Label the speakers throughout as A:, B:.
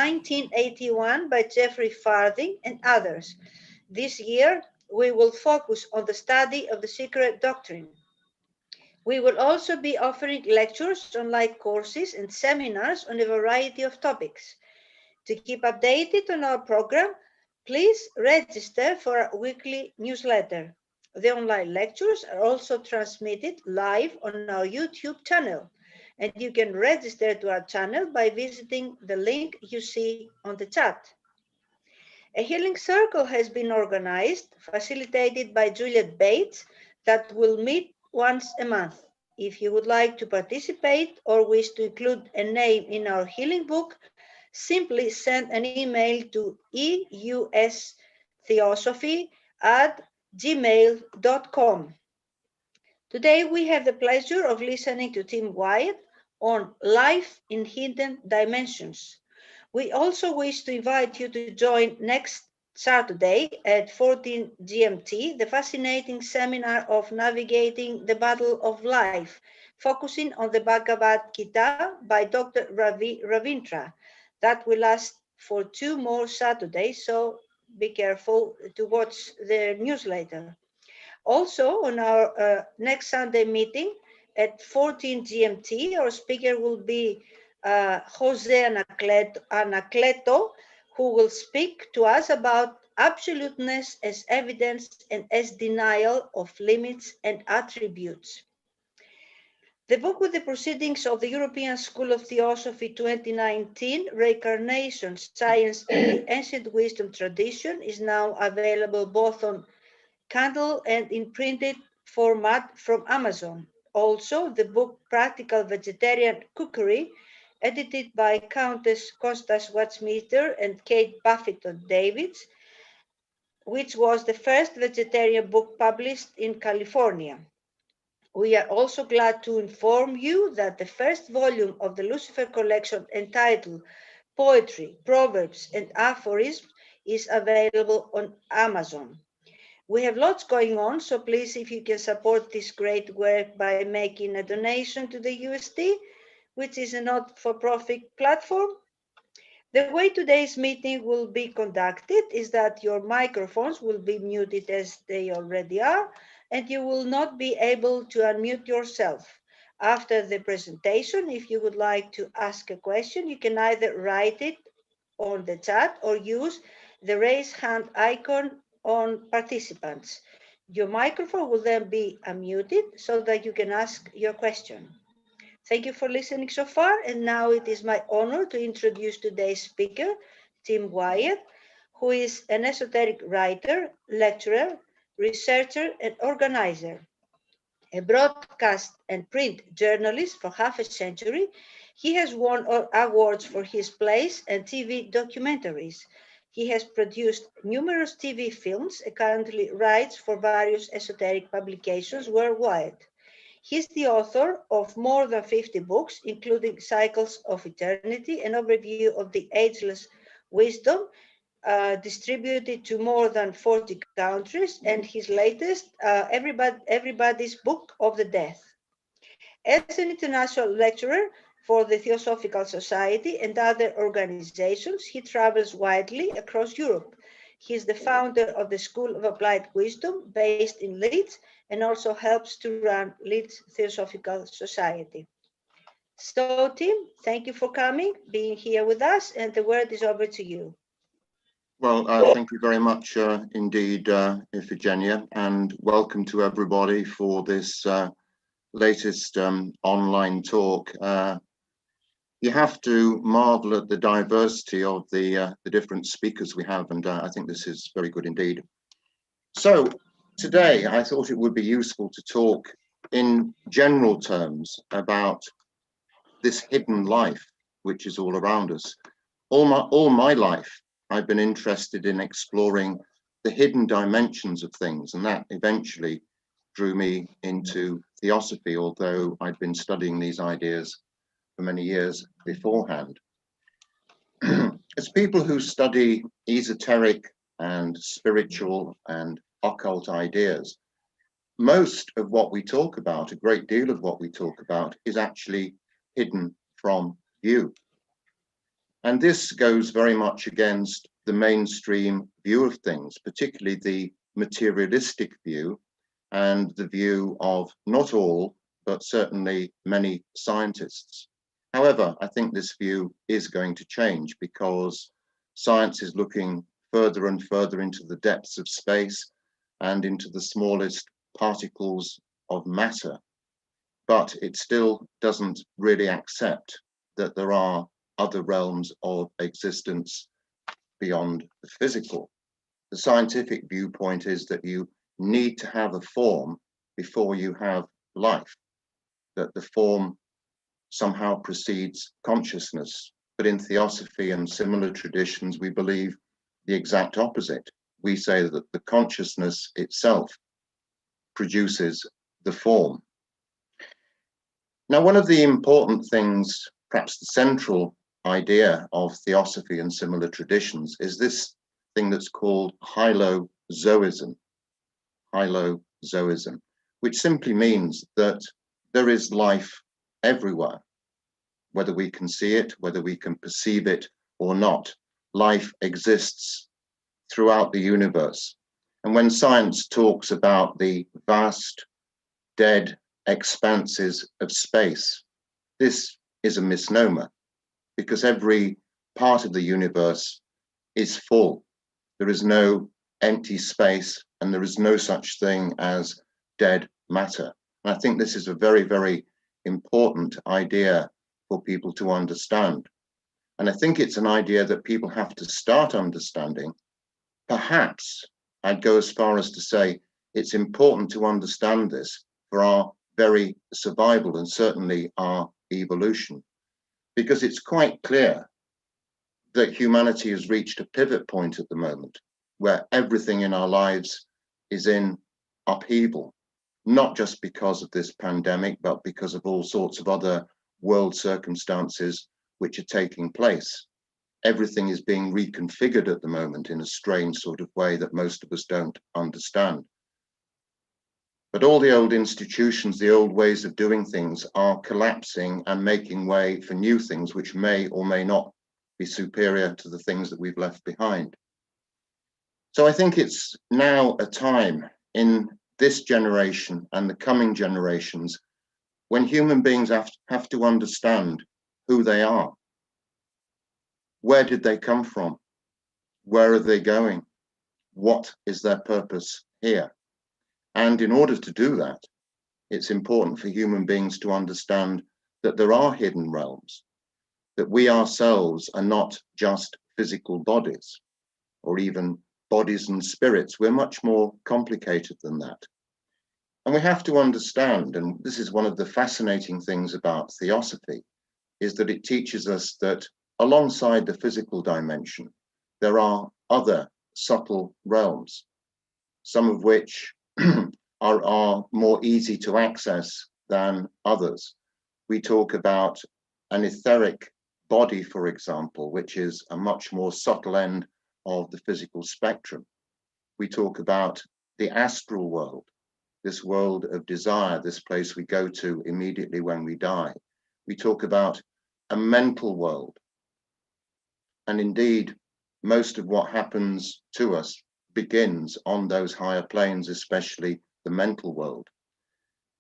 A: 1981 by Jeffrey Farding and others. This year, we will focus on the study of the secret doctrine. We will also be offering lectures, online courses, and seminars on a variety of topics. To keep updated on our program, please register for our weekly newsletter. The online lectures are also transmitted live on our YouTube channel, and you can register to our channel by visiting the link you see on the chat. A healing circle has been organized, facilitated by Juliet Bates, that will meet once a month. If you would like to participate or wish to include a name in our healing book, simply send an email to eustheosophy@gmail.com. Today, we have the pleasure of listening to Tim Wyatt on Life in Hidden Dimensions. We also wish to invite you to join next Saturday at 14 GMT, the fascinating seminar of Navigating the Battle of Life, focusing on the Bhagavad Gita by Dr. Ravi Ravindra. That will last for 2 more Saturdays, so be careful to watch the newsletter. Also, on our next Sunday meeting at 14 GMT, our speaker will be Jose Anacleto, who will speak to us about absoluteness as evidence and as denial of limits and attributes. The book with the proceedings of the European School of Theosophy 2019, Reincarnation, Science and the Ancient Wisdom Tradition, is now available both on Kindle and in printed format from Amazon. Also, the book Practical Vegetarian Cookery, edited by Countess Constance Watchmeter and Kate Buffington Davids, which was the first vegetarian book published in California. We are also glad to inform you that the first volume of the Lucifer collection, entitled Poetry, Proverbs and Aphorisms, is available on Amazon. We have lots going on, so please, if you can support this great work by making a donation to the UST, which is a not-for-profit platform. The way today's meeting will be conducted is that your microphones will be muted as they already are, and you will not be able to unmute yourself. After the presentation, if you would like to ask a question, you can either write it on the chat or use the raise hand icon on participants. Your microphone will then be unmuted so that you can ask your question. Thank you for listening so far, and now it is my honor to introduce today's speaker, Tim Wyatt, who is an esoteric writer, lecturer, researcher, and organizer. A broadcast and print journalist for half a century, he has won awards for his plays and TV documentaries. He has produced numerous TV films and currently writes for various esoteric publications worldwide. He's the author of more than 50 books, including Cycles of Eternity, an overview of the ageless wisdom, distributed to more than 40 countries, and his latest, Everybody's Book of the Death. As an international lecturer for the Theosophical Society and other organizations, he travels widely across Europe. He is the founder of the School of Applied Wisdom based in Leeds, and also helps to run Leeds Theosophical Society. So, Tim, thank you for coming, being here with us, and the word is over to you.
B: Well, thank you very much indeed, Iphigenia, and welcome to everybody for this latest online talk. You have to marvel at the diversity of the different speakers we have, and I think this is very good indeed. So today I thought it would be useful to talk in general terms about this hidden life which is all around us. All my life I've been interested in exploring the hidden dimensions of things, and that eventually drew me into theosophy, although I'd been studying these ideas for many years beforehand. As people who study esoteric and spiritual and occult ideas, most of what we talk about, a great deal of what we talk about, is actually hidden from view. And this goes very much against the mainstream view of things, particularly the materialistic view and the view of not all, but certainly many scientists. However, I think this view is going to change because science is looking further and further into the depths of space and into the smallest particles of matter. But it still doesn't really accept that there are other realms of existence beyond the physical. The scientific viewpoint is that you need to have a form before you have life, that the form somehow precedes consciousness. But in theosophy and similar traditions, we believe the exact opposite. We say that the consciousness itself produces the form. Now, one of the important things, perhaps the central idea of theosophy and similar traditions, is this thing that's called hylozoism. Hylozoism, which simply means that there is life everywhere, whether we can see it, whether we can perceive it or not. Life exists throughout the universe. And when science talks about the vast, dead expanses of space, this is a misnomer, because every part of the universe is full. There is no empty space, and there is no such thing as dead matter. And I think this is a very, very important idea for people to understand. And I think it's an idea that people have to start understanding. Perhaps I'd go as far as to say it's important to understand this for our very survival and certainly our evolution, because it's quite clear that humanity has reached a pivot point at the moment where everything in our lives is in upheaval, not just because of this pandemic, but because of all sorts of other world circumstances which are taking place. Everything is being reconfigured at the moment in a strange sort of way that most of us don't understand. But all the old institutions, the old ways of doing things are collapsing and making way for new things which may or may not be superior to the things that we've left behind. So I think it's now a time in this generation and the coming generations when human beings have to understand who they are. Where did they come from? Where are they going? What is their purpose here? And in order to do that, it's important for human beings to understand that there are hidden realms, that we ourselves are not just physical bodies or even bodies and spirits. We're much more complicated than that. And we have to understand, and this is one of the fascinating things about theosophy, is that it teaches us that alongside the physical dimension, there are other subtle realms, some of which are more easy to access than others. We talk about an etheric body, for example, which is a much more subtle end of the physical spectrum. We talk about the astral world, this world of desire, this place we go to immediately when we die. We talk about a mental world. And indeed, most of what happens to us begins on those higher planes, especially the mental world.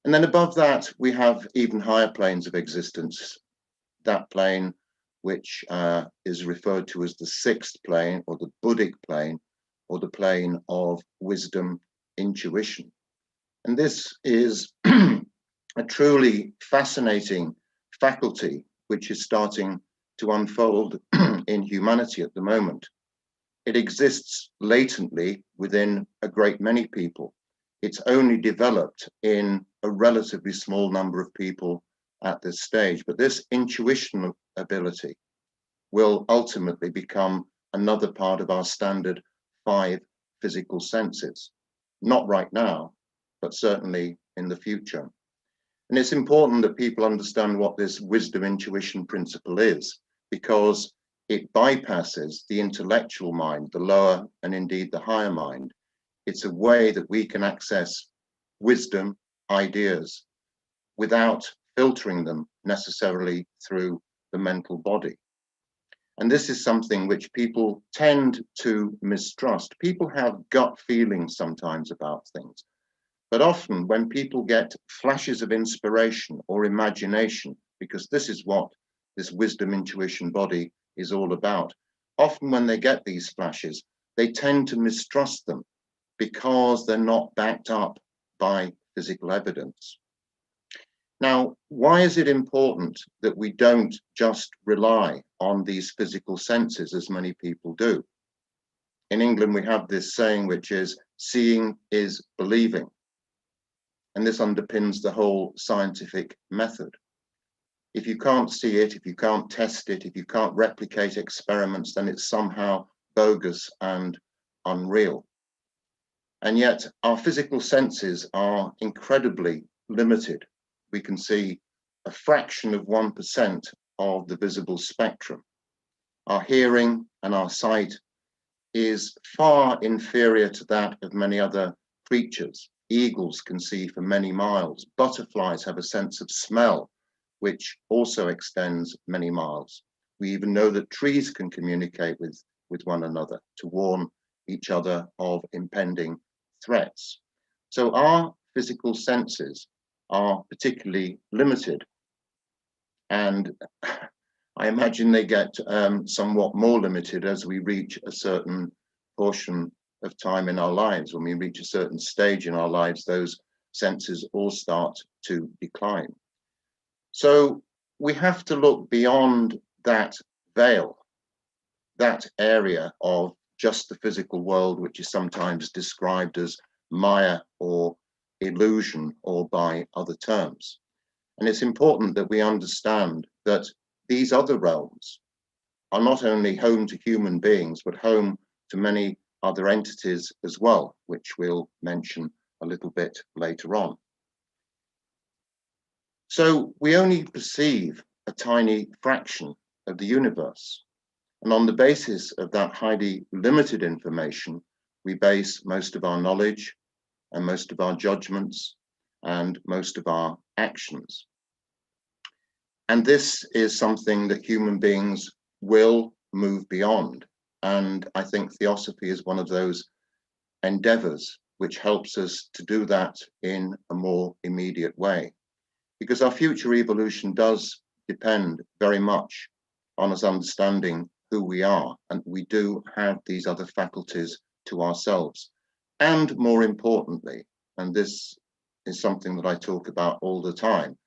B: And then above that, we have even higher planes of existence, that plane which is referred to as the sixth plane, or the Buddhic plane, or the plane of wisdom, intuition. And this is a truly fascinating faculty which is starting to unfold in humanity at the moment. It exists latently within a great many people. It's only developed in a relatively small number of people at this stage, but this intuition ability will ultimately become another part of our standard 5 physical senses. Not right now, but certainly in the future. And it's important that people understand what this wisdom intuition principle is, because it bypasses the intellectual mind, the lower and indeed the higher mind. It's a way that we can access wisdom, ideas, without filtering them necessarily through the mental body. And this is something which people tend to mistrust. People have gut feelings sometimes about things, but often when people get flashes of inspiration or imagination, because this is what this wisdom intuition body is all about, often when they get these flashes, they tend to mistrust them because they're not backed up by physical evidence. Now, why is it important that we don't just rely on these physical senses as many people do? In England, we have this saying, which is seeing is believing. And this underpins the whole scientific method. If you can't see it, if you can't test it, if you can't replicate experiments, then it's somehow bogus and unreal. And yet our physical senses are incredibly limited. We can see a fraction of 1% of the visible spectrum. Our hearing and our sight is far inferior to that of many other creatures. Eagles can see for many miles. Butterflies have a sense of smell, which also extends many miles. We even know that trees can communicate with one another to warn each other of impending threats. So our physical senses are particularly limited. And I imagine they get somewhat more limited as we reach a certain portion of time in our lives. When we reach a certain stage in our lives, those senses all start to decline. So we have to look beyond that veil, that area of just the physical world, which is sometimes described as Maya or illusion or by other terms. And it's important that we understand that these other realms are not only home to human beings, but home to many other entities as well, which we'll mention a little bit later on. So we only perceive a tiny fraction of the universe. And on the basis of that highly limited information, we base most of our knowledge and most of our judgments and most of our actions. And this is something that human beings will move beyond. And I think theosophy is one of those endeavors which helps us to do that in a more immediate way. Because our future evolution does depend very much on us understanding who we are, and we do have these other faculties to ourselves. And more importantly, and this is something that I talk about all the time,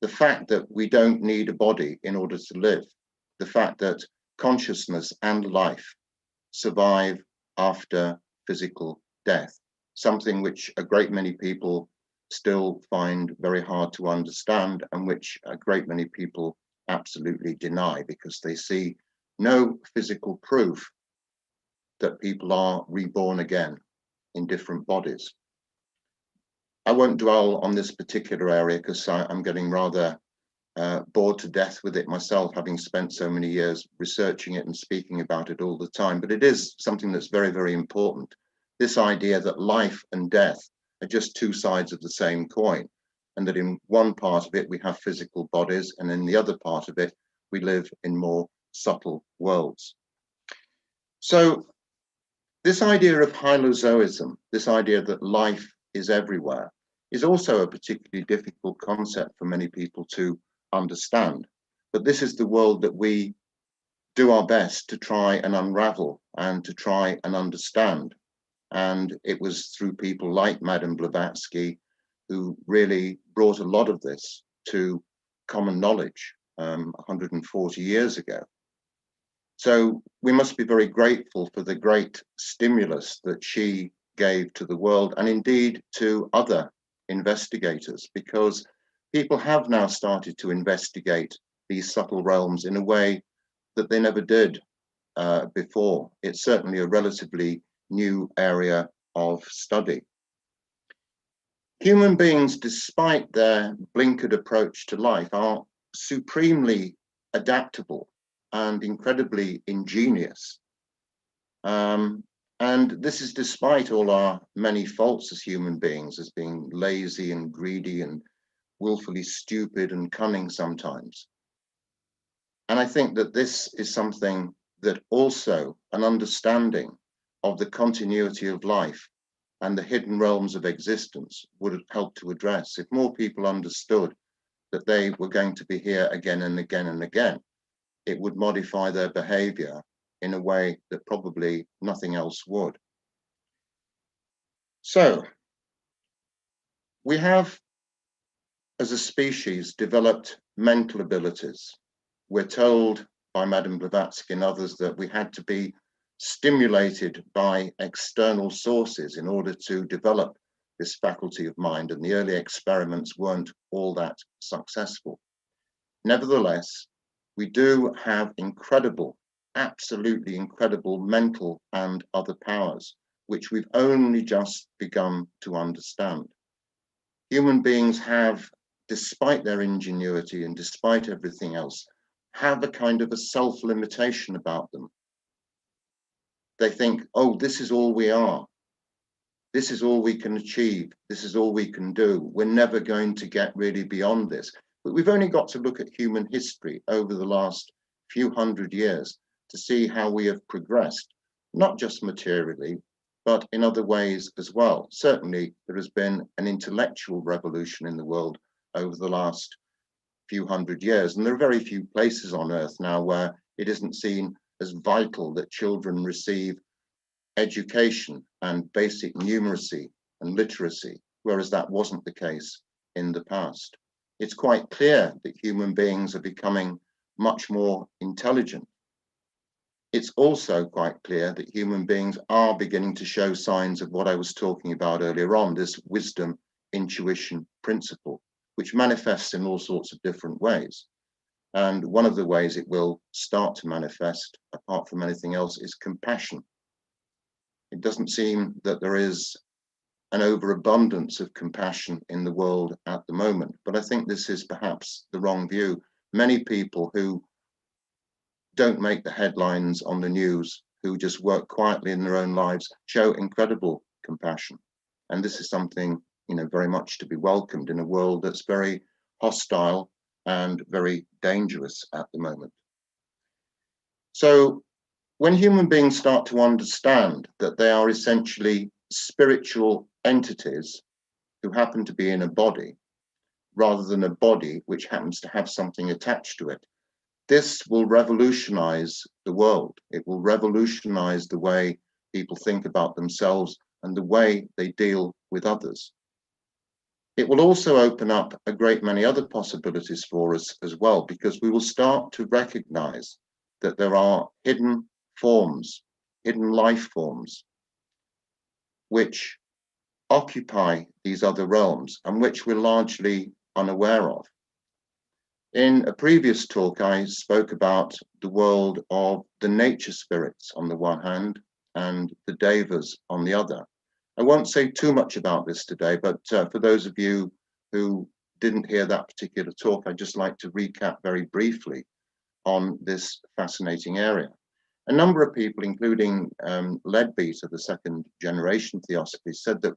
B: the fact that we don't need a body in order to live, the fact that consciousness and life survive after physical death, something which a great many people still find very hard to understand, and which a great many people absolutely deny because they see no physical proof that people are reborn again in different bodies. I won't dwell on this particular area because I'm getting rather bored to death with it myself, having spent so many years researching it and speaking about it all the time. But it is something that's very, very important. This idea that life and death are just two sides of the same coin, and that in one part of it we have physical bodies, and in the other part of it we live in more subtle worlds. So this idea of hylozoism, this idea that life is everywhere, is also a particularly difficult concept for many people to understand. But this is the world that we do our best to try and unravel and to try and understand. And it was through people like Madame Blavatsky who really brought a lot of this to common knowledge 140 years ago. So we must be very grateful for the great stimulus that she gave to the world, and indeed to other investigators, because people have now started to investigate these subtle realms in a way that they never did before. It's certainly a relatively new area of study. Human beings, despite their blinkered approach to life, are supremely adaptable and incredibly ingenious. And this is despite all our many faults as human beings, as being lazy and greedy and willfully stupid and cunning sometimes. And I think that this is something that also an understanding of the continuity of life and the hidden realms of existence would help to address. If more people understood that they were going to be here again and again and again, it would modify their behavior in a way that probably nothing else would. So we have, as a species, developed mental abilities. We're told by Madame Blavatsky and others that we had to be stimulated by external sources in order to develop this faculty of mind, and the early experiments weren't all that successful. Nevertheless, we do have incredible, absolutely incredible mental and other powers, which we've only just begun to understand. Human beings have, despite their ingenuity and despite everything else, have a kind of a self-limitation about them. They think, oh, this is all we are. This is all we can achieve. This is all we can do. We're never going to get really beyond this. But we've only got to look at human history over the last few hundred years to see how we have progressed, not just materially, but in other ways as well. Certainly, there has been an intellectual revolution in the world over the last few hundred years. And there are very few places on Earth now where it isn't seen as vital that children receive education and basic numeracy and literacy, whereas that wasn't the case in the past. It's quite clear that human beings are becoming much more intelligent. It's also quite clear that human beings are beginning to show signs of what I was talking about earlier on, this wisdom, intuition principle, which manifests in all sorts of different ways. And one of the ways it will start to manifest, apart from anything else, is compassion. It doesn't seem that there is an overabundance of compassion in the world at the moment, but I think this is perhaps the wrong view. Many people who don't make the headlines on the news, who just work quietly in their own lives, show incredible compassion. And this is something, very much to be welcomed in a world that's very hostile and very dangerous at the moment. So when human beings start to understand that they are essentially spiritual entities who happen to be in a body, rather than a body which happens to have something attached to it, this will revolutionize the world. It will revolutionize the way people think about themselves and the way they deal with others. It will also open up a great many other possibilities for us as well, because we will start to recognize that there are hidden forms, hidden life forms, which occupy these other realms and which we're largely unaware of. In a previous talk, I spoke about the world of the nature spirits on the one hand and the devas on the other. I won't say too much about this today, but for those of you who didn't hear that particular talk, I'd just like to recap very briefly on this fascinating area. A number of people, including Leadbeater, the second generation theosophy, said that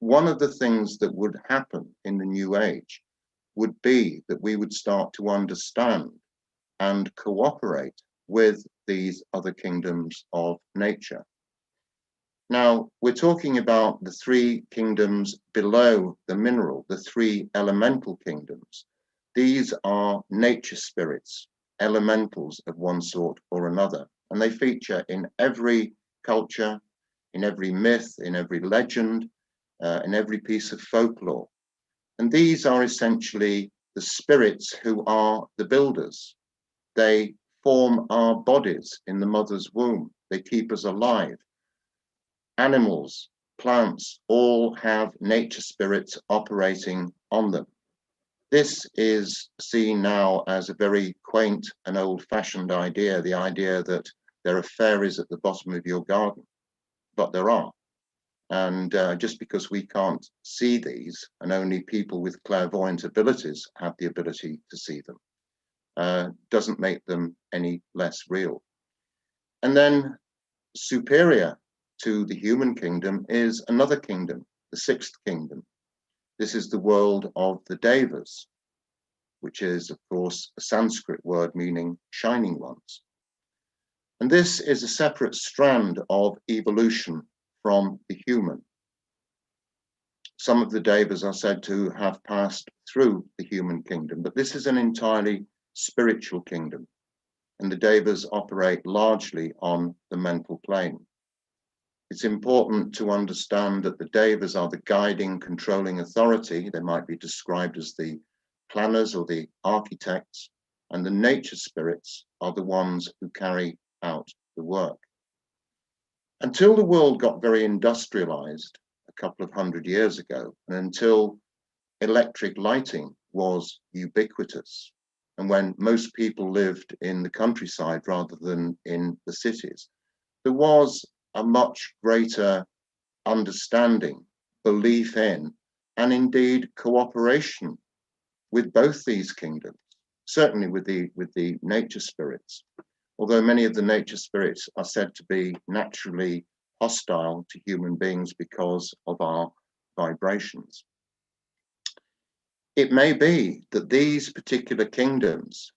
B: one of the things that would happen in the New Age would be that we would start to understand and cooperate with these other kingdoms of nature. Now, we're talking about the three kingdoms below the mineral, the three elemental kingdoms. These are nature spirits, elementals of one sort or another, and they feature in every culture, in every myth, in every legend, in every piece of folklore. And these are essentially the spirits who are the builders. They form our bodies in the mother's womb. They keep us alive. Animals, plants, all have nature spirits operating on them. This is seen now as a very quaint and old-fashioned idea, the idea that there are fairies at the bottom of your garden, but there are. And just because we can't see these, and only people with clairvoyant abilities have the ability to see them, doesn't make them any less real. And then superior to the human kingdom is another kingdom, the sixth kingdom. This is the world of the devas. which is, of course, a Sanskrit word meaning shining ones. And this is a separate strand of evolution from the human. Some of the devas are said to have passed through the human kingdom, but this is an entirely spiritual kingdom, and the devas operate largely on the mental plane. It's important to understand that the devas are the guiding, controlling authority. They might be described as the planners or the architects, and the nature spirits are the ones who carry out the work. Until the world got very industrialized a couple of hundred years ago, and until electric lighting was ubiquitous, and when most people lived in the countryside rather than in the cities, there was a much greater understanding, belief in, and indeed cooperation with both these kingdoms, certainly with the nature spirits, although many of the nature spirits are said to be naturally hostile to human beings because of our vibrations. It may be that these particular kingdoms,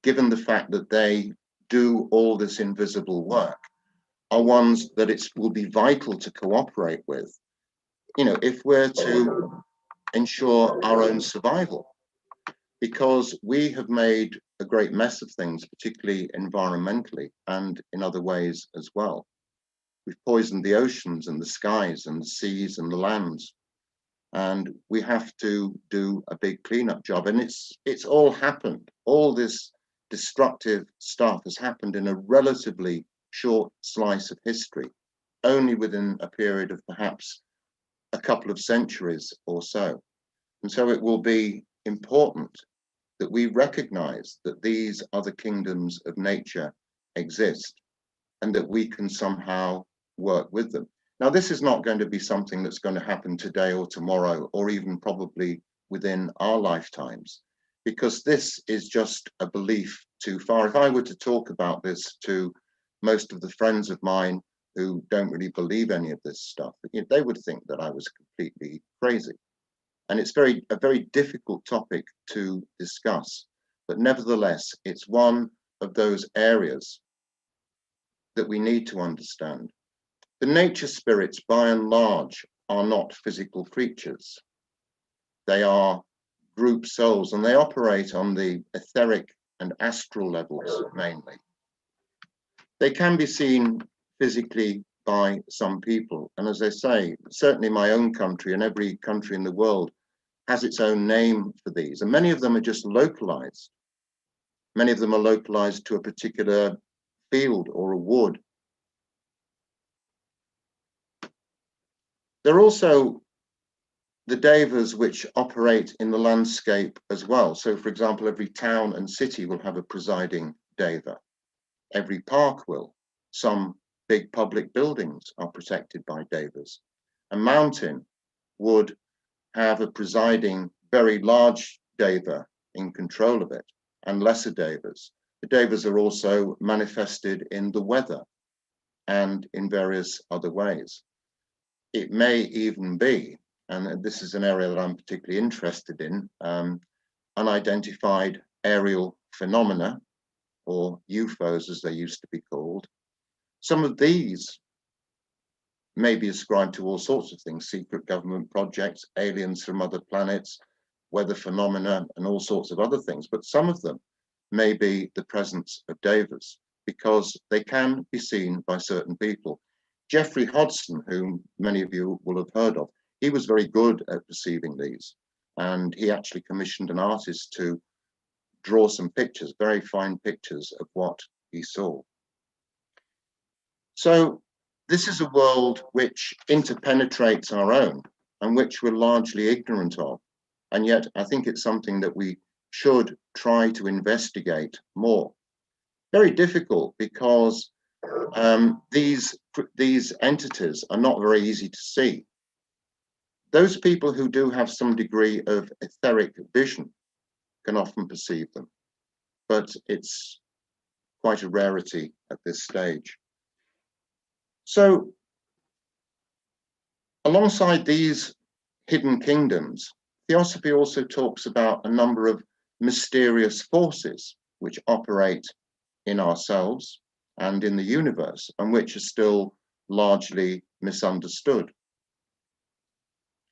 B: given the fact that they do all this invisible work, are ones that it will be vital to cooperate with, if we're to ensure our own survival, because we have made a great mess of things, particularly environmentally and in other ways as well. We've poisoned the oceans and the skies and the seas and the lands, and we have to do a big cleanup job. And it's all happened. All this destructive stuff has happened in a relatively short slice of history, only within a period of perhaps a couple of centuries or so. And so it will be important that we recognize that these other kingdoms of nature exist and that we can somehow work with them. Now, this is not going to be something that's going to happen today or tomorrow, or even probably within our lifetimes, because this is just a belief too far. If I were to talk about this to most of the friends of mine who don't really believe any of this stuff, they would think that I was completely crazy. And it's a very difficult topic to discuss, but nevertheless, it's one of those areas that we need to understand. The nature spirits, by and large, are not physical creatures. They are group souls, and they operate on the etheric and astral levels mainly. They can be seen physically by some people, and as I say, certainly my own country and every country in the world has its own name for these, and many of them are just localized. Many of them are localized to a particular field or a wood. There are also the devas which operate in the landscape as well. So, for example, every town and city will have a presiding deva. Every park will. Some big public buildings are protected by devas. A mountain would have a presiding, very large deva in control of it, and lesser devas. The devas are also manifested in the weather and in various other ways. It may even be, and this is an area that I'm particularly interested in, unidentified aerial phenomena, or UFOs as they used to be called. Some of these may be ascribed to all sorts of things: secret government projects, aliens from other planets, weather phenomena, and all sorts of other things. But some of them may be the presence of devas, because they can be seen by certain people. Geoffrey Hodgson, whom many of you will have heard of, he was very good at perceiving these, and he actually commissioned an artist to draw some pictures, very fine pictures of what he saw. So this is a world which interpenetrates our own and which we're largely ignorant of. And yet I think it's something that we should try to investigate more. Very difficult, because these entities are not very easy to see. Those people who do have some degree of etheric vision can often perceive them, but it's quite a rarity at this stage. So alongside these hidden kingdoms, Theosophy also talks about a number of mysterious forces which operate in ourselves and in the universe, and which are still largely misunderstood.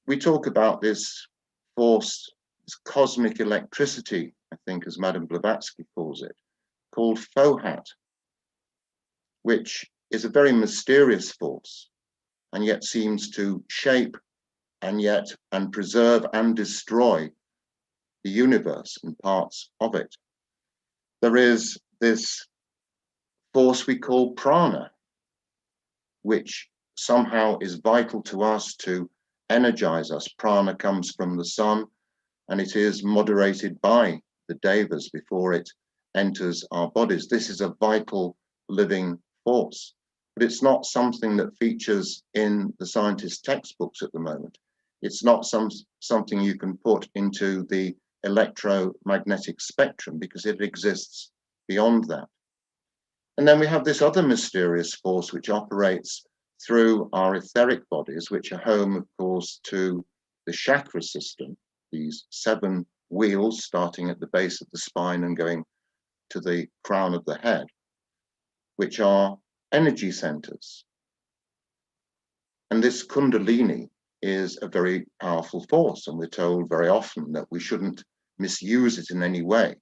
B: We talk about this force, this cosmic electricity, I think, as Madame Blavatsky calls it, called Fohat, which is a very mysterious force, and yet seems to shape and preserve and destroy the universe and parts of it. There is this force we call Prana, which somehow is vital to us to energize us. Prana comes from the sun, and it is moderated by the devas before it enters our bodies. This is a vital living force, but it's not something that features in the scientist textbooks at the moment. It's not something you can put into the electromagnetic spectrum, because it exists beyond that. And then we have this other mysterious force which operates through our etheric bodies, which are home, of course, to the chakra system, these 7 wheels starting at the base of the spine and going to the crown of the head, which are energy centers. And this Kundalini is a very powerful force, and we're told very often that we shouldn't misuse it in any way.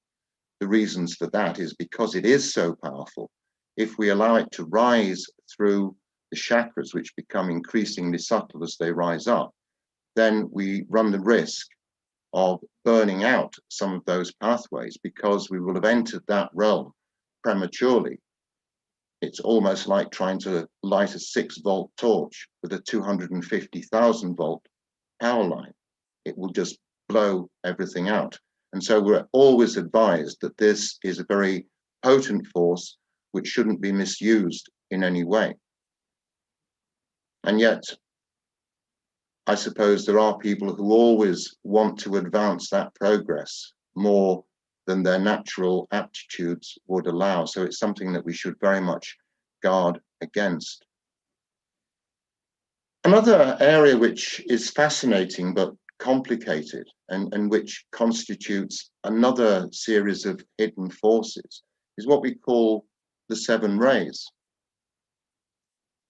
B: The reasons for that is because it is so powerful. If we allow it to rise through the chakras, which become increasingly subtle as they rise up, then we run the risk of burning out some of those pathways, because we will have entered that realm prematurely. It's almost like trying to light a 6-volt torch with a 250,000 volt power line. It will just blow everything out. And so we're always advised that this is a very potent force which shouldn't be misused in any way. And yet, I suppose there are people who always want to advance that progress more than their natural aptitudes would allow. So it's something that we should very much guard against. Another area which is fascinating but complicated, and which constitutes another series of hidden forces, is what we call the 7 rays.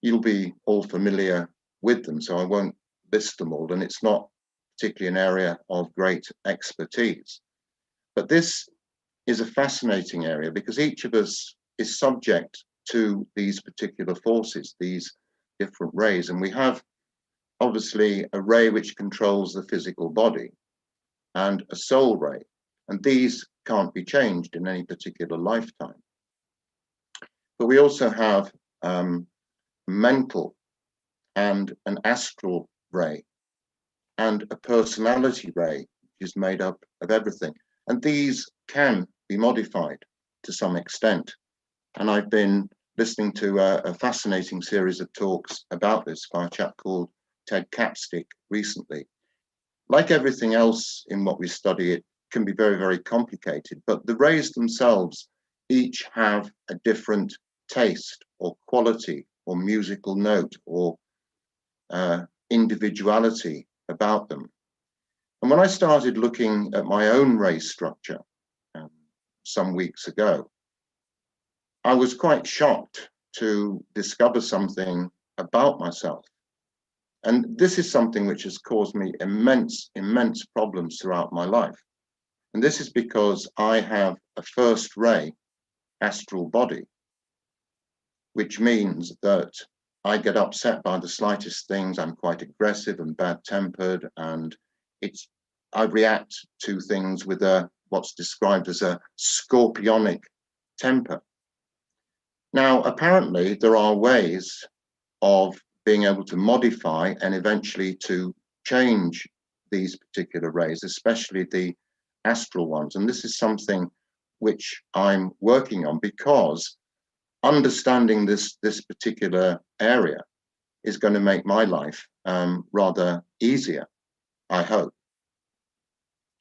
B: You'll be all familiar with them, so I won't list them all, and it's not particularly an area of great expertise. But this is a fascinating area, because each of us is subject to these particular forces, these different rays. And we have obviously a ray which controls the physical body and a soul ray, and these can't be changed in any particular lifetime. But we also have mental and an astral ray and a personality ray, which is made up of everything. And these can be modified to some extent. And I've been listening to a fascinating series of talks about this by a chap called Ted Capstick recently. Like everything else in what we study, it can be very, very complicated, but the rays themselves each have a different taste or quality or musical note or individuality about them. And when I started looking at my own ray structure some weeks ago, I was quite shocked to discover something about myself. And this is something which has caused me immense problems throughout my life. And this is because I have a first ray astral body, which means that I get upset by the slightest things. I'm quite aggressive and bad-tempered, and I react to things with what's described as a scorpionic temper. Now, apparently, there are ways of being able to modify and eventually to change these particular rays, especially the astral ones. And this is something which I'm working on, because understanding this particular area is going to make my life rather easier, I hope.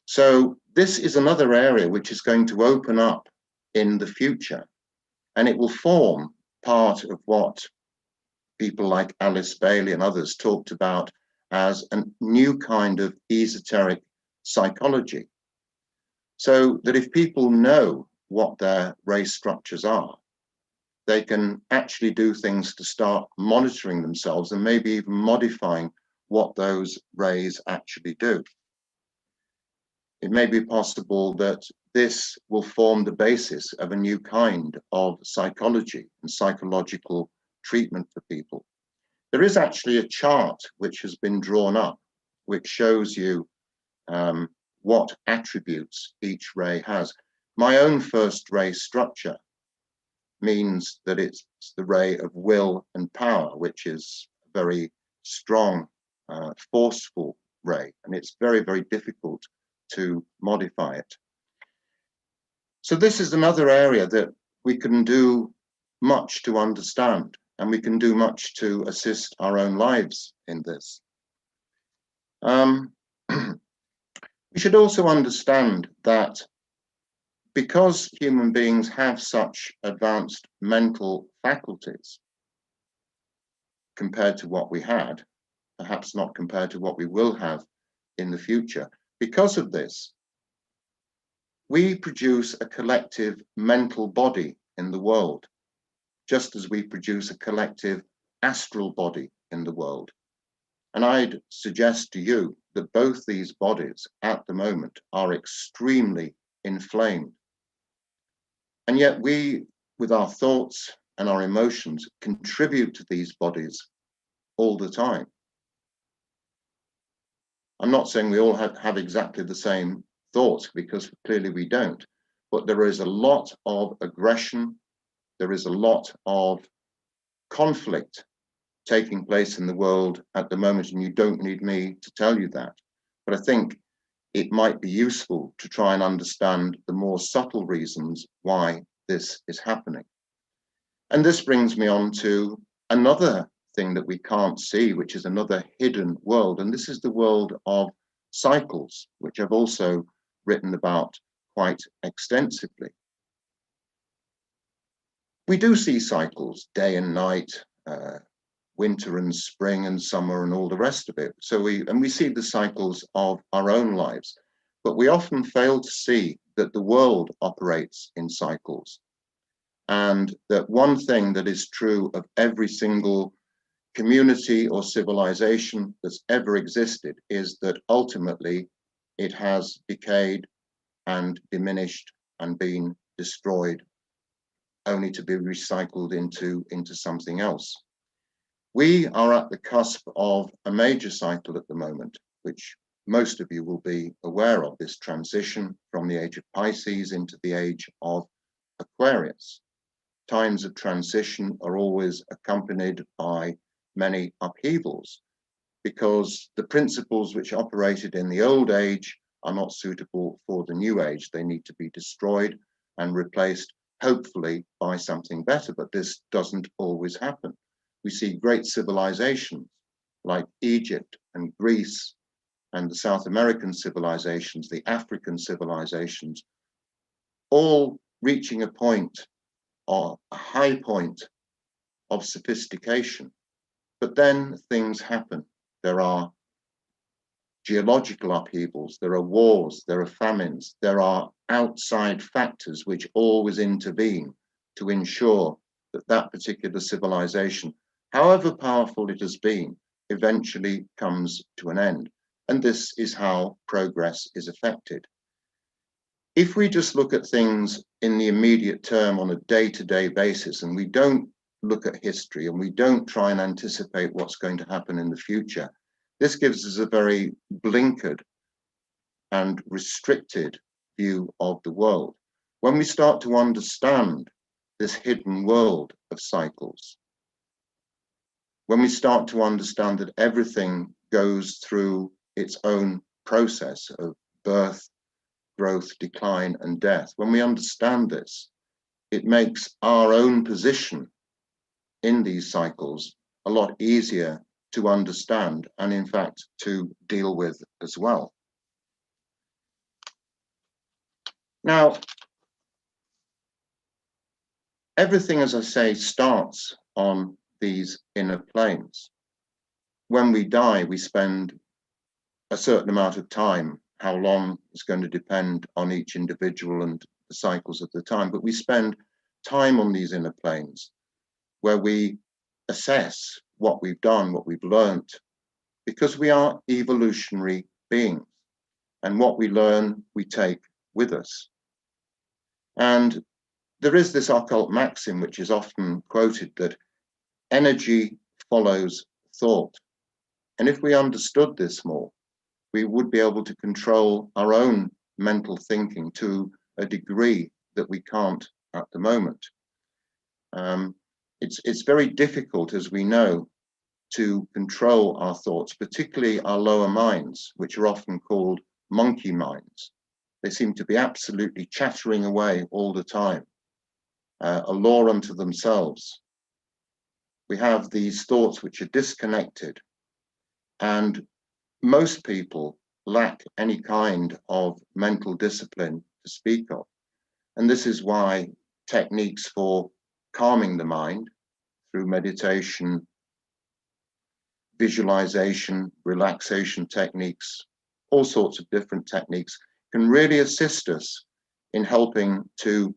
B: So this is another area which is going to open up in the future, and it will form part of what people like Alice Bailey and others talked about as a new kind of esoteric psychology. so that if people know what their ray structures are, they can actually do things to start monitoring themselves and maybe even modifying what those rays actually do. It may be possible that this will form the basis of a new kind of psychology and psychological treatment for people. There is actually a chart which has been drawn up, which shows you what attributes each ray has. My own first ray structure means that it's the ray of will and power, which is a very strong, forceful ray, and it's very, very difficult to modify it. So this is another area that we can do much to understand, and we can do much to assist our own lives in this. We should also understand that because human beings have such advanced mental faculties compared to what we had, perhaps not compared to what we will have in the future, because of this, we produce a collective mental body in the world, just as we produce a collective astral body in the world. And I'd suggest to you that both these bodies at the moment are extremely inflamed. And yet we, with our thoughts and our emotions, contribute to these bodies all the time. I'm not saying we all have exactly the same thoughts, because clearly we don't, but there is a lot of aggression, there is a lot of conflict taking place in the world at the moment, and you don't need me to tell you that. But I think it might be useful to try and understand the more subtle reasons why this is happening. And this brings me on to another thing that we can't see, which is another hidden world, and this is the world of cycles, which I've also written about quite extensively. We do see cycles, day and night, winter and spring and summer and all the rest of it. So we see the cycles of our own lives, but we often fail to see that the world operates in cycles, and that one thing that is true of every single community or civilization that's ever existed is that ultimately it has decayed and diminished and been destroyed, only to be recycled into something else. We are at the cusp of a major cycle at the moment, which most of you will be aware of, this transition from the age of Pisces into the age of Aquarius. Times of transition are always accompanied by many upheavals, because the principles which operated in the old age are not suitable for the new age. They need to be destroyed and replaced, hopefully, by something better, but this doesn't always happen. We see great civilizations like Egypt and Greece and the South American civilizations, the African civilizations, all reaching a point, or a high point of sophistication. But then things happen. There are geological upheavals, there are wars, there are famines, there are outside factors which always intervene to ensure that that particular civilization, however powerful it has been, eventually comes to an end. And this is how progress is affected. If we just look at things in the immediate term on a day-to-day basis, and we don't look at history and we don't try and anticipate what's going to happen in the future, this gives us a very blinkered and restricted view of the world. When we start to understand this hidden world of cycles, when we start to understand that everything goes through its own process of birth, growth, decline, and death, when we understand this, it makes our own position in these cycles a lot easier to understand and, in fact, to deal with as well. Now, everything, as I say, starts on these inner planes. When we die, we spend a certain amount of time how long is going to depend on each individual and the cycles of the time, but we spend time on these inner planes where we assess what we've done, what we've learned, because we are evolutionary beings, and what we learn, we take with us. And there is this occult maxim, which is often quoted, that energy follows thought. And if we understood this more, we would be able to control our own mental thinking to a degree that we can't at the moment. It's very difficult, as we know, to control our thoughts, particularly our lower minds, which are often called monkey minds. They seem to be absolutely chattering away all the time, a law unto themselves. We have these thoughts which are disconnected, and most people lack any kind of mental discipline to speak of. And this is why techniques for calming the mind through meditation, visualization, relaxation techniques, all sorts of different techniques can really assist us in helping to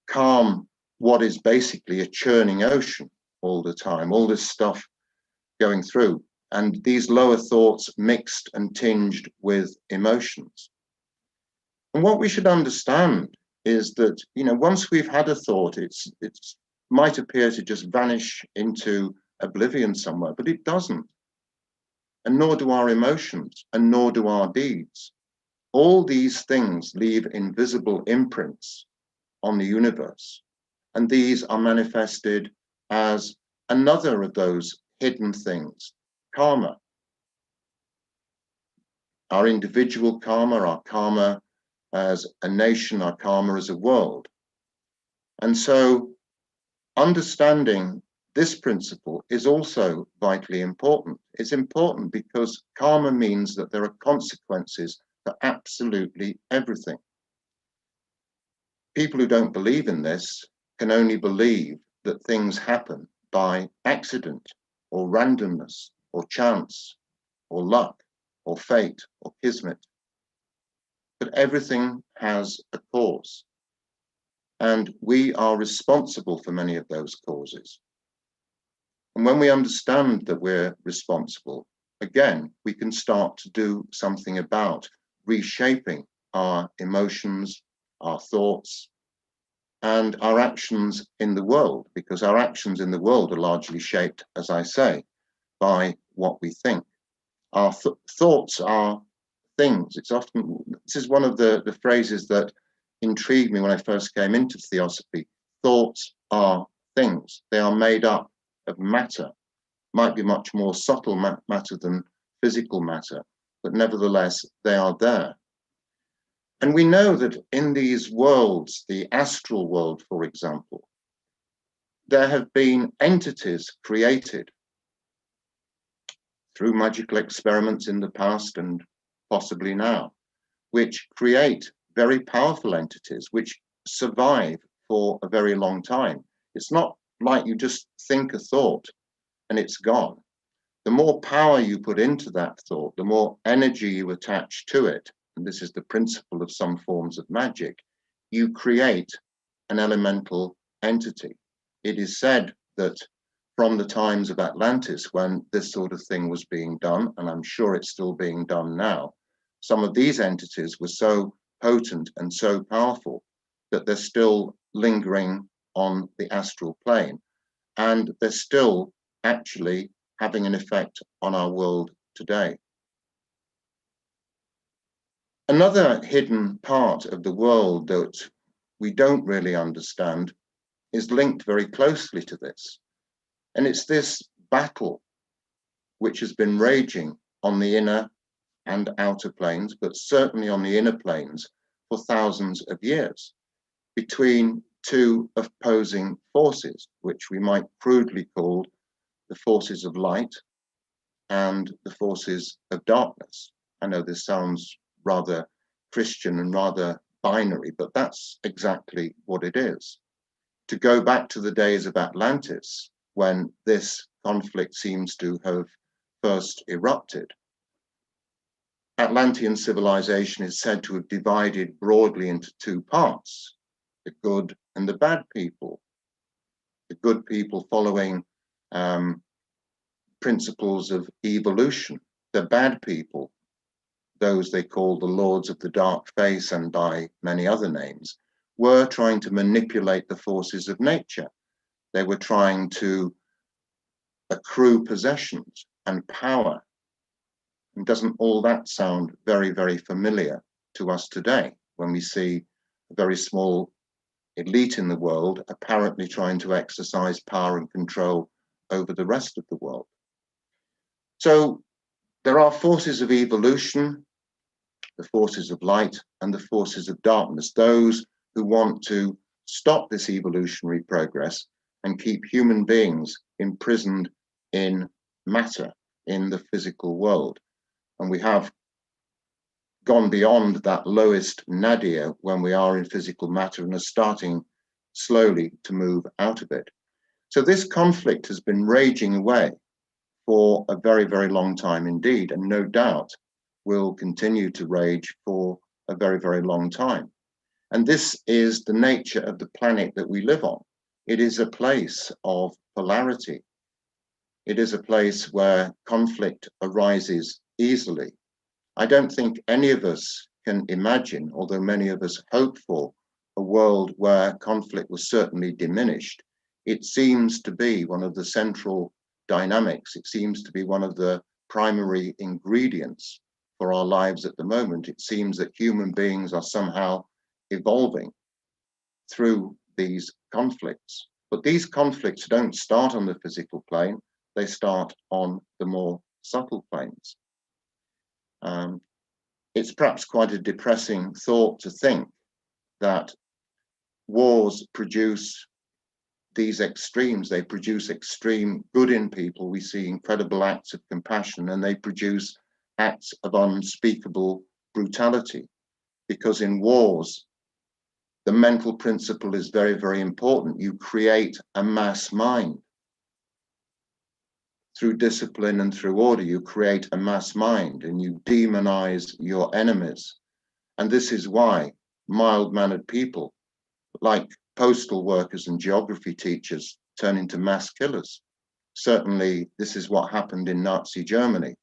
B: calm what is basically a churning ocean all the time, all this stuff going through, and these lower thoughts mixed and tinged with emotions. And what we should understand is that, once we've had a thought, it might appear to just vanish into oblivion somewhere, but it doesn't. And nor do our emotions, and nor do our deeds. All these things leave invisible imprints on the universe, and these are manifested as another of those hidden things, karma. Our individual karma, our karma as a nation, our karma as a world. And so understanding this principle is also vitally important. It's important because karma means that there are consequences for absolutely everything. People who don't believe in this can only believe that things happen by accident or randomness or chance or luck or fate or kismet. But everything has a cause, and we are responsible for many of those causes. And when we understand that we're responsible, again, we can start to do something about reshaping our emotions, our thoughts, and our actions in the world, because our actions in the world are largely shaped, as I say, by what we think. Our thoughts are things. This is one of the phrases that intrigued me when I first came into theosophy. Thoughts are things. They are made up of matter, might be much more subtle matter than physical matter, but nevertheless, they are there. And we know that in these worlds, the astral world, for example, there have been entities created through magical experiments in the past and possibly now, which create very powerful entities which survive for a very long time. It's not like you just think a thought and it's gone. The more power you put into that thought, the more energy you attach to it, and this is the principle of some forms of magic, you create an elemental entity. It is said that from the times of Atlantis, when this sort of thing was being done, and I'm sure it's still being done now, some of these entities were so potent and so powerful that they're still lingering on the astral plane, and they're still actually having an effect on our world today. Another hidden part of the world that we don't really understand is linked very closely to this. And it's this battle which has been raging on the inner and outer planes, but certainly on the inner planes for thousands of years, between two opposing forces, which we might crudely call the forces of light and the forces of darkness. I know this sounds rather Christian and rather binary, but that's exactly what it is. To go back to the days of Atlantis, when this conflict seems to have first erupted, Atlantean civilization is said to have divided broadly into two parts, the good and the bad people. The good people following principles of evolution, the bad people, those they call the Lords of the Dark Face and by many other names, were trying to manipulate the forces of nature. They were trying to accrue possessions and power. And doesn't all that sound very, very familiar to us today when we see a very small elite in the world apparently trying to exercise power and control over the rest of the world? So there are forces of evolution, the forces of light and the forces of darkness, those who want to stop this evolutionary progress and keep human beings imprisoned in matter, in the physical world. And we have gone beyond that lowest nadir when we are in physical matter and are starting slowly to move out of it. So this conflict has been raging away for a very, very long time indeed, and no doubt will continue to rage for a very, very long time. And this is the nature of the planet that we live on. It is a place of polarity. It is a place where conflict arises easily. I don't think any of us can imagine, although many of us hope for, a world where conflict was certainly diminished. It seems to be one of the central dynamics. It seems to be one of the primary ingredients for our lives at the moment. It seems that human beings are somehow evolving through these conflicts. But these conflicts don't start on the physical plane, they start on the more subtle planes. It's perhaps quite a depressing thought to think that wars produce these extremes. They produce extreme good in people. We see incredible acts of compassion, and they produce acts of unspeakable brutality. Because in wars, the mental principle is very, very important. You create a mass mind. Through discipline and through order, you create a mass mind and you demonize your enemies. And this is why mild-mannered people, like postal workers and geography teachers, turn into mass killers. Certainly, this is what happened in Nazi Germany.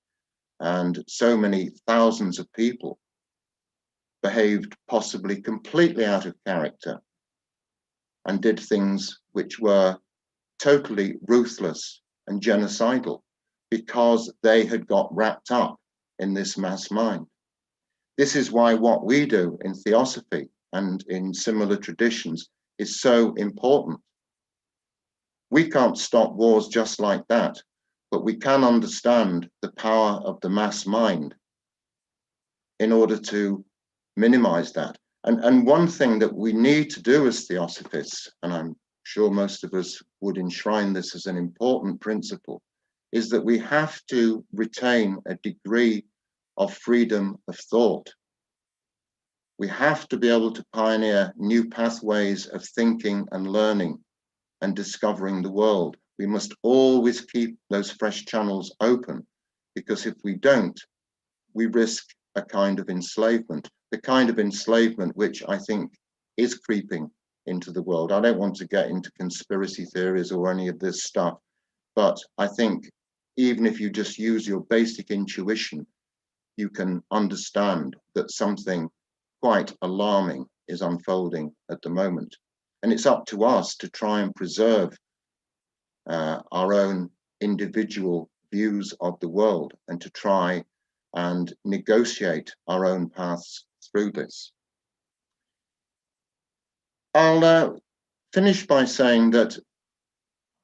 B: And so many thousands of people behaved possibly completely out of character and did things which were totally ruthless and genocidal because they had got wrapped up in this mass mind. This is why what we do in theosophy and in similar traditions is so important. We can't stop wars just like that, but we can understand the power of the mass mind in order to minimize that. And one thing that we need to do as theosophists, and I'm sure most of us would enshrine this as an important principle, is that we have to retain a degree of freedom of thought. We have to be able to pioneer new pathways of thinking and learning and discovering the world. We must always keep those fresh channels open, because if we don't, we risk a kind of enslavement, the kind of enslavement which I think is creeping into the world. I don't want to get into conspiracy theories or any of this stuff, but I think even if you just use your basic intuition, you can understand that something quite alarming is unfolding at the moment. And it's up to us to try and preserve our own individual views of the world and to try and negotiate our own paths through this. I'll finish by saying that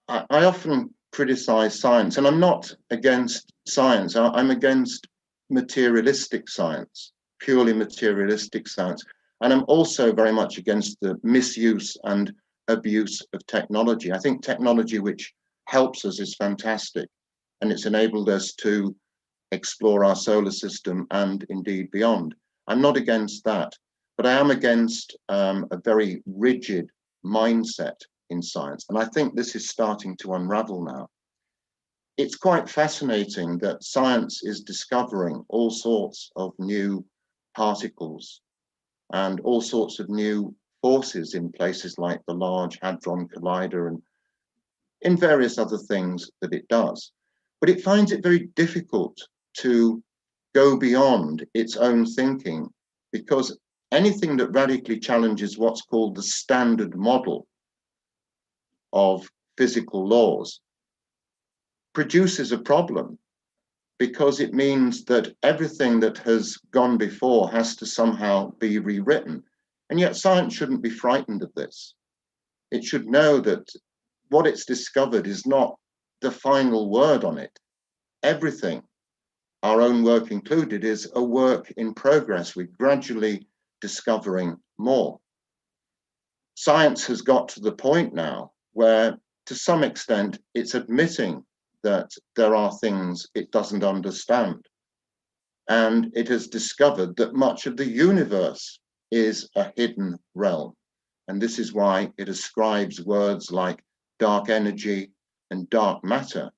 B: I often criticize science, and I'm not against science. I'm against materialistic science, purely materialistic science. And I'm also very much against the misuse and abuse of technology. I think technology which helps us is fantastic, and it's enabled us to explore our solar system and indeed beyond. I'm not against that, but I am against a very rigid mindset in science. And I think this is starting to unravel now. it's quite fascinating that science is discovering all sorts of new particles and all sorts of new forces in places like the Large Hadron Collider and in various other things that it does. But it finds it very difficult to go beyond its own thinking, because anything that radically challenges what's called the standard model of physical laws produces a problem, because it means that everything that has gone before has to somehow be rewritten. And yet science shouldn't be frightened of this. It should know that what it's discovered is not the final word on it. Everything, our own work included, is a work in progress. We're gradually discovering more. Science has got to the point now where, to some extent, it's admitting that there are things it doesn't understand. And it has discovered that much of the universe is a hidden realm. And this is why it ascribes words like dark energy and dark matter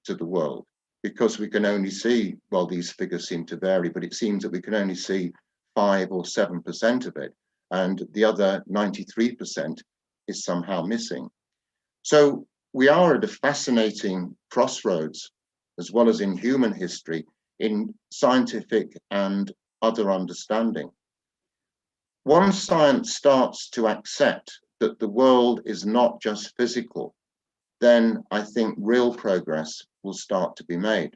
B: to the world, because we can only see, well, these figures seem to vary, but it seems that we can only see 5 or 7% of it, and the other 93% is somehow missing. So we are at a fascinating crossroads, as well as in human history, in scientific and other understanding. Once science starts to accept that the world is not just physical, then I think real progress will start to be made.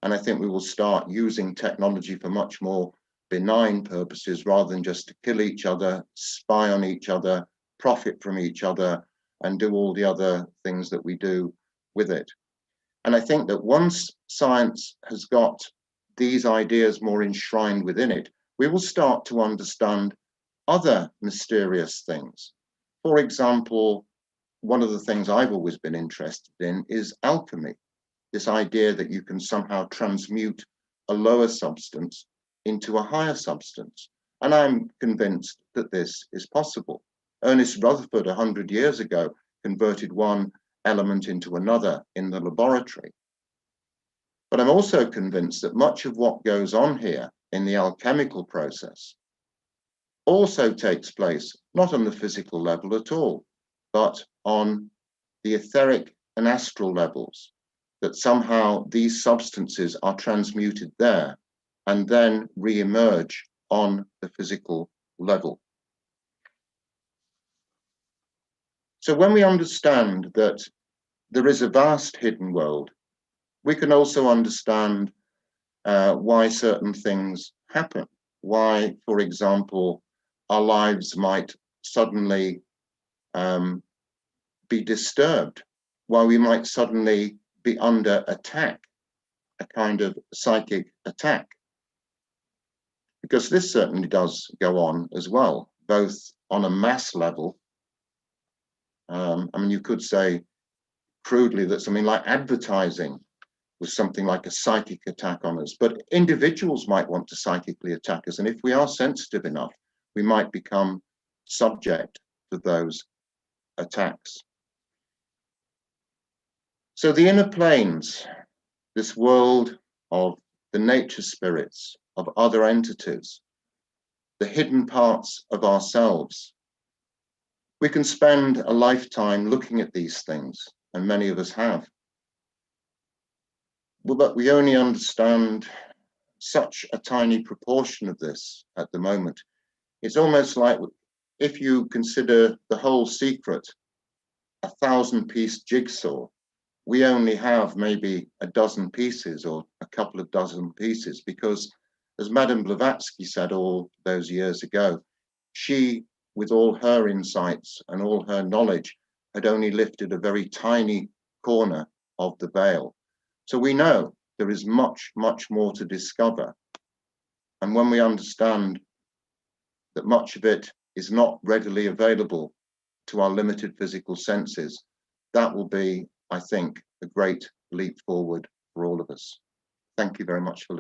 B: And I think we will start using technology for much more benign purposes, rather than just to kill each other, spy on each other, profit from each other, and do all the other things that we do with it. And I think that once science has got these ideas more enshrined within it, we will start to understand other mysterious things. For example, one of the things I've always been interested in is alchemy, this idea that you can somehow transmute a lower substance into a higher substance. And I'm convinced that this is possible. Ernest Rutherford, 100 years ago, converted one element into another in the laboratory. But I'm also convinced that much of what goes on here in the alchemical process also takes place not on the physical level at all, but on the etheric and astral levels, that somehow these substances are transmuted there and then re-emerge on the physical level. So when we understand that there is a vast hidden world, we can also understand why certain things happen. Why, for example, our lives might suddenly be disturbed, why we might suddenly be under attack, a kind of psychic attack. Because this certainly does go on as well, both on a mass level. I mean, you could say crudely that something like advertising was something like a psychic attack on us, but individuals might want to psychically attack us. And if we are sensitive enough, we might become subject to those attacks. So the inner planes, this world of the nature spirits, of other entities, the hidden parts of ourselves, we can spend a lifetime looking at these things, and many of us have. But we only understand such a tiny proportion of this at the moment. It's almost like if you consider the whole secret 1,000-piece jigsaw, we only have maybe a dozen pieces or a couple of dozen pieces, because as Madame Blavatsky said all those years ago, she, with all her insights and all her knowledge, had only lifted a very tiny corner of the veil. So we know there is much, much more to discover. And when we understand that much of it is not readily available to our limited physical senses, that will be, I think, a great leap forward for all of us. Thank you very much for listening.